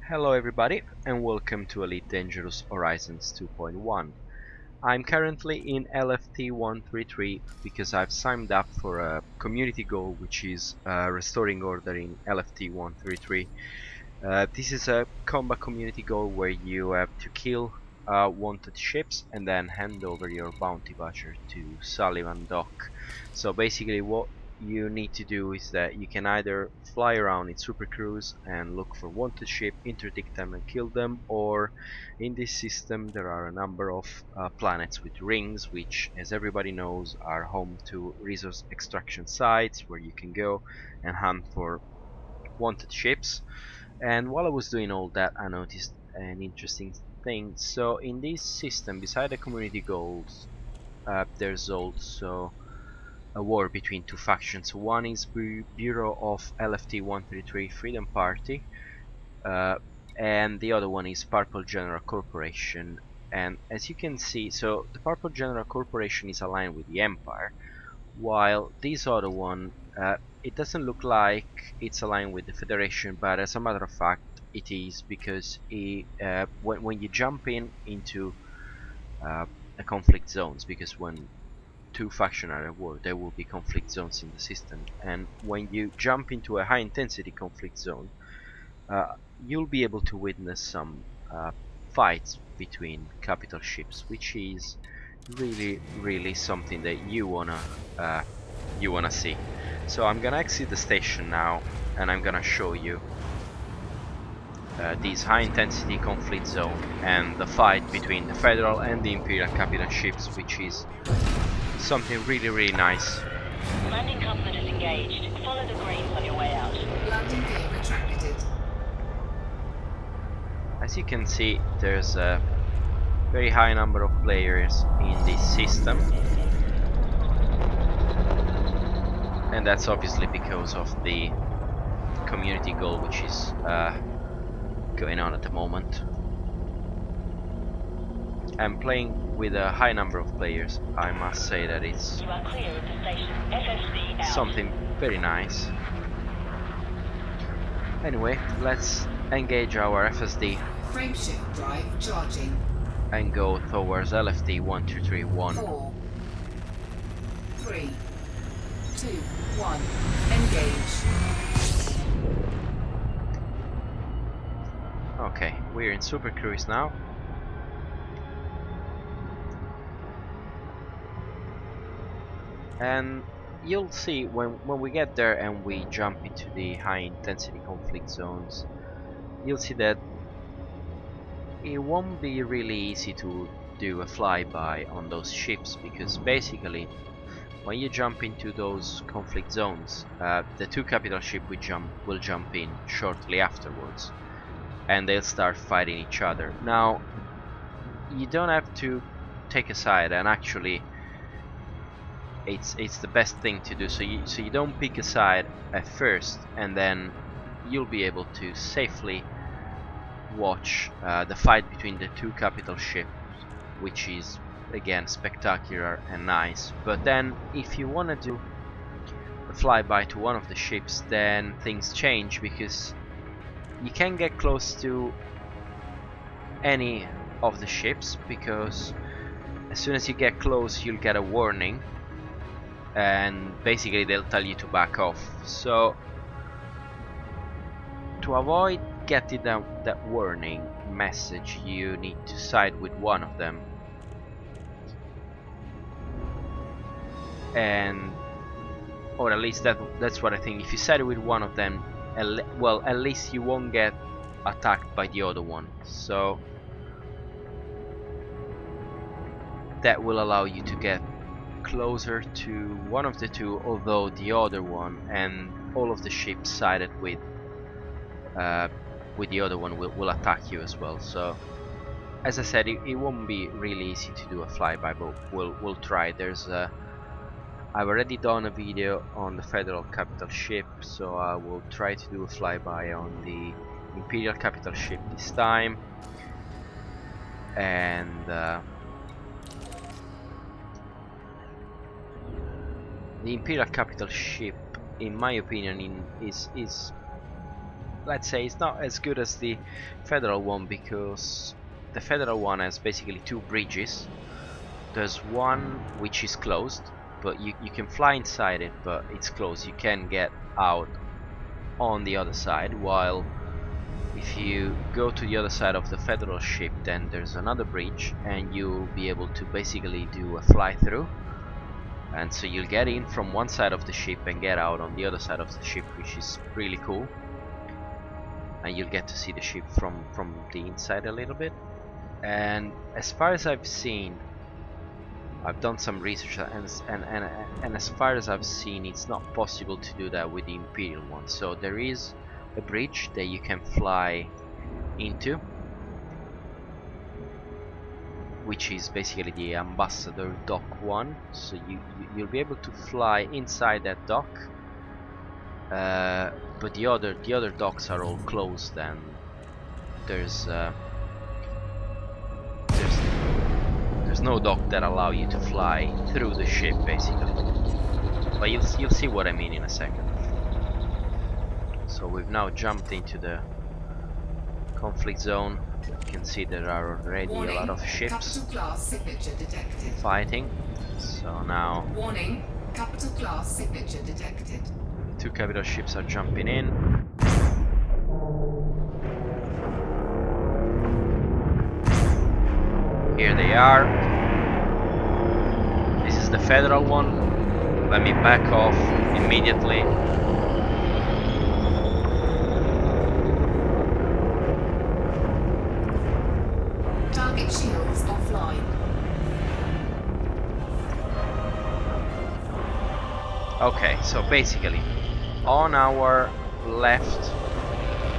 Hello everybody and welcome to Elite Dangerous Horizons 2.1. I'm currently in LFT133 because I've signed up for a community goal which is restoring order in LFT133. This is a combat community goal where you have to kill wanted ships and then hand over your bounty badger to Sullivan Dock. So basically what you need to do is that you can either fly around in super cruise and look for wanted ship, interdict them and kill them, or in this system there are a number of planets with rings which, as everybody knows, are home to resource extraction sites where you can go and hunt for wanted ships. And while I was doing all that, I noticed an interesting thing. So in this system, beside the community goals, there's also a war between two factions. One is Bureau of LFT133 Freedom Party, uh, and the other one is Purple General Corporation. And as you can see, so the Purple General Corporation is aligned with the Empire, while this other one, it doesn't look like it's aligned with the Federation, but as a matter of fact it is, because when you jump into a conflict zones, because when two factions are at war there will be conflict zones in the system, and when you jump into a high intensity conflict zone, uh, you'll be able to witness some fights between capital ships, which is really something that you wanna see. So I'm gonna exit the station now, and I'm gonna show you this high intensity conflict zone and the fight between the Federal and the Imperial capital ships, which is something really nice. Landing coupler is engaged. Follow the greens on your way out. Landing gear retracted. As you can see, there's a very high number of players in this system, and that's obviously because of the community goal which is going on at the moment. I'm playing with a high number of players. I must say that it's You are clear of the station. FSD out. something very nice. Anyway, let's engage our FSD Frameshift drive charging. and go towards LFT 1231. 4, 3, 2, 1. Engage. Okay, we're in Super Cruise now. And you'll see when we get there and we jump into the high intensity conflict zones, you'll see that it won't be really easy to do a flyby on those ships, because basically when you jump into those conflict zones, the two capital ships will jump in shortly afterwards, and they'll start fighting each other. Now, you don't have to take a side, and actually it's the best thing to do. So you don't pick a side at first, and then you'll be able to safely watch the fight between the two capital ships, which is again spectacular and nice. But then if you want to do a flyby to one of the ships, then things change, because you can get close to any of the ships, because as soon as you get close you'll get a warning, and basically they'll tell you to back off. So to avoid getting that warning message, you need to side with one of them, and or at least that's what I think. If you side with one of them, well, at least you won't get attacked by the other one, so that will allow you to get closer to one of the two, although the other one and all of the ships sided with the other one will attack you as well. So as I said, it won't be really easy to do a flyby, but we'll try. I've already done a video on the Federal capital ship, so I will try to do a flyby on the Imperial capital ship this time. And the Imperial capital ship, in my opinion, is let's say it's not as good as the federal one, because the federal one has basically two bridges. There's one which is closed, but you can fly inside it, but it's closed. You can't get out on the other side, while if you go to the other side of the federal ship, then there's another bridge and you'll be able to basically do a fly through. And so you'll get in from one side of the ship and get out on the other side of the ship, which is really cool. And you'll get to see the ship from the inside a little bit. And as far as I've seen, I've done some research, and as far as I've seen, it's not possible to do that with the Imperial one. So there is a bridge that you can fly into, which is basically the Ambassador Dock 1. So you'll be able to fly inside that dock, but the other docks are all closed, and there's no dock that allow you to fly through the ship, basically. But you'll see what I mean in a second. So we've now jumped into the conflict zone. You can see there are already a lot of ships Capital class signature detected. fighting. So now Warning, capital class signature detected. two capital ships are jumping in. Here they are. This is the federal one. Let me back off immediately. Target shields offline. Okay, so basically, on our left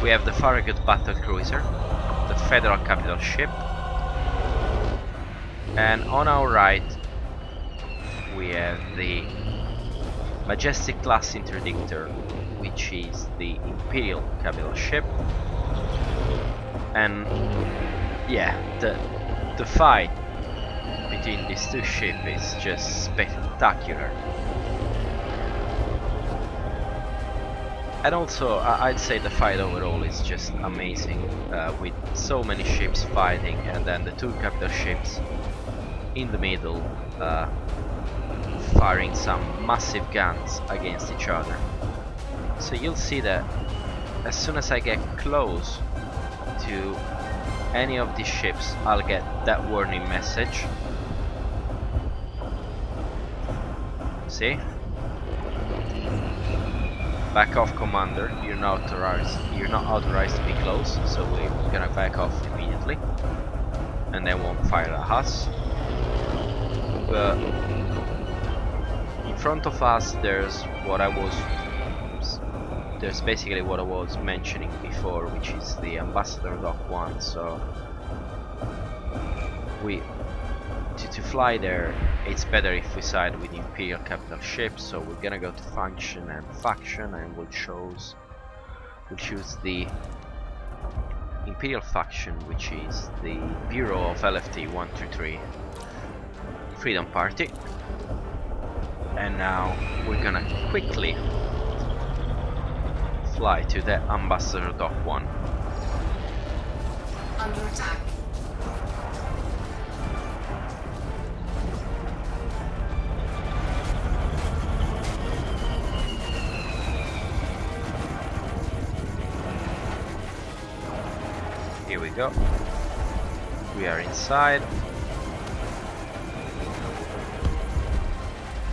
we have the Farragut battle cruiser, the federal capital ship, and on our right we have the Majestic class interdictor, which is the Imperial capital ship. And yeah, the fight between these two ships is just spectacular. And also, I'd say the fight overall is just amazing, with so many ships fighting, and then the two capital ships in the middle firing some massive guns against each other. So you'll see that as soon as I get close to any of these ships, I'll get that warning message. See? Back off, commander. You're not authorized to be close, so we're gonna back off immediately, and they won't fire at us. But in front of us, there's basically what I was mentioning before, which is the Ambassador Dock 1. So to fly there, it's better if we side with the Imperial capital ship. So we're gonna go to function and faction, and we'll choose the Imperial faction, which is the Bureau of LFT133 Freedom Party. And now we're gonna quickly fly to the Ambassador Dock 1. Under attack. Here we go. We are inside.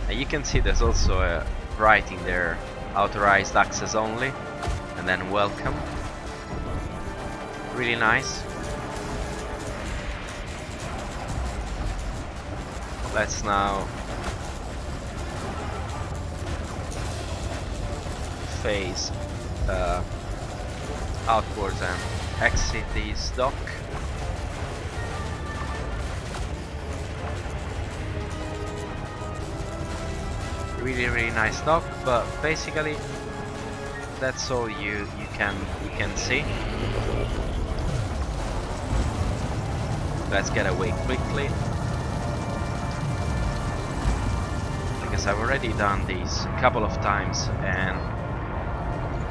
And you can see there's also a writing there, authorized access only, and then welcome. Really nice. Let's now face outwards and exit this dock. Really nice dock, but basically that's all you can see. Let's get away quickly, because I've already done this a couple of times, and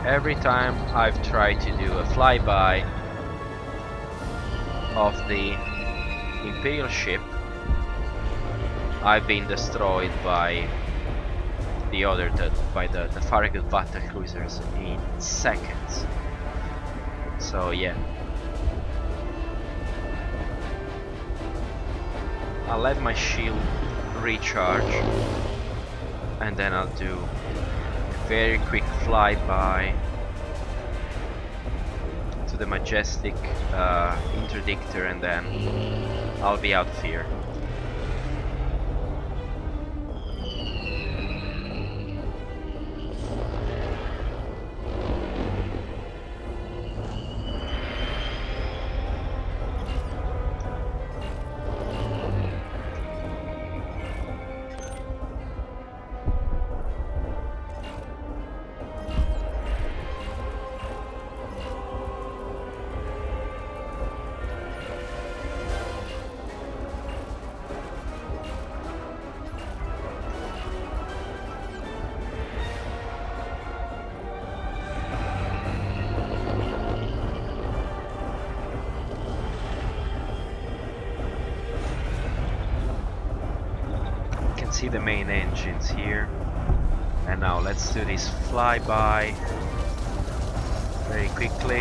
Every time I've tried to do a flyby of the Imperial ship, I've been destroyed by the Farragut battle cruisers in seconds. So yeah, I'll let my shield recharge, and then I'll do a very quick flyby to the majestic interdictor, and then I'll be out of here. See the main engines here, and now let's do this flyby very quickly.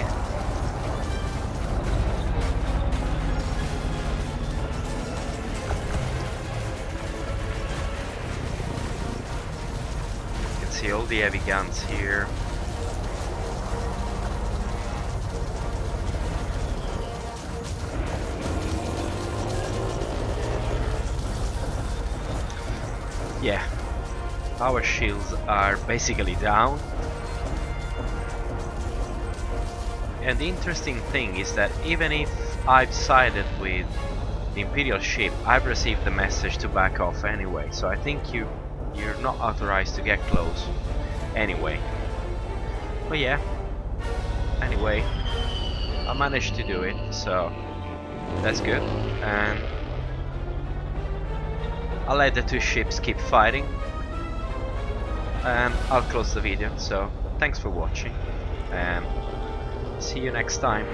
You can see all the heavy guns here. Yeah, our shields are basically down. And the interesting thing is that even if I've sided with the Imperial ship, I've received the message to back off anyway. So I think you're not authorized to get close anyway. But yeah, anyway, I managed to do it, so that's good. And I'll let the two ships keep fighting, and I'll close the video. So thanks for watching, and see you next time.